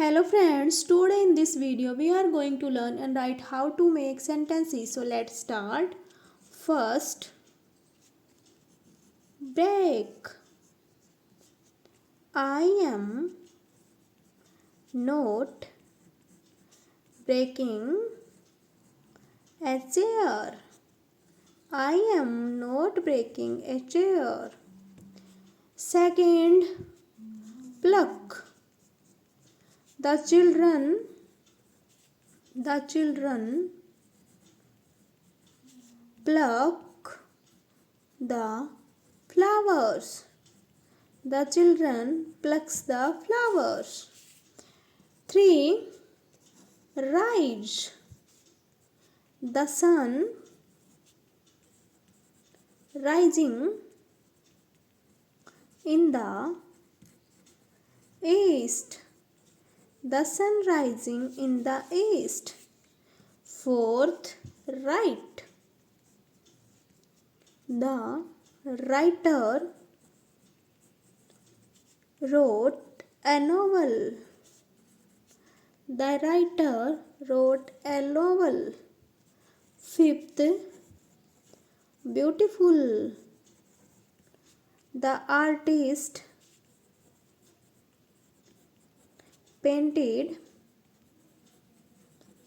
Hello friends, today in this video we are going to learn and write how to make sentences. So let's start. First, break. I am not breaking a chair. I am not breaking a chair. Second, pluck. The children pluck the flowers. The children plucks the flowers. 3. Rise. The sun rising in the east. The sun rising in the east. 4th, write. The writer wrote a novel. The writer wrote a novel. 5th, beautiful. The artist painted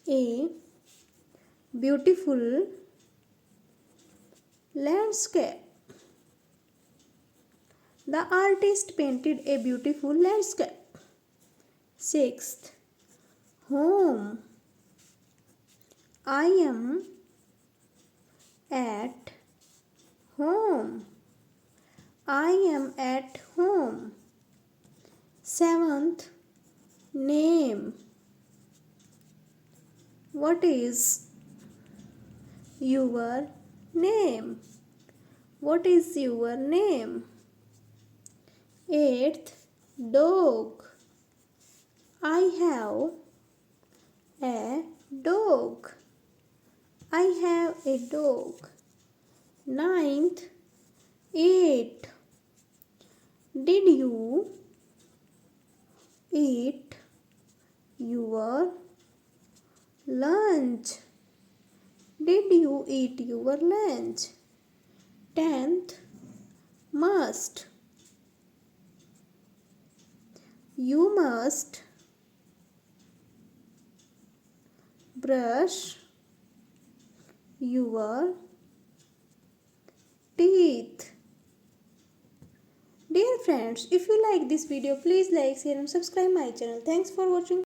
a beautiful landscape. The artist painted a beautiful landscape. 6th, home. I am at home. I am at home. 7th, name. What is your name? What is your name? 8th, dog. I have a dog. I have a dog. 9th, eat. Did you eat your lunch? Did you eat your lunch? 10th, must. You must brush your teeth. Dear friends, if you like this video, please like, share and subscribe my channel. Thanks for watching.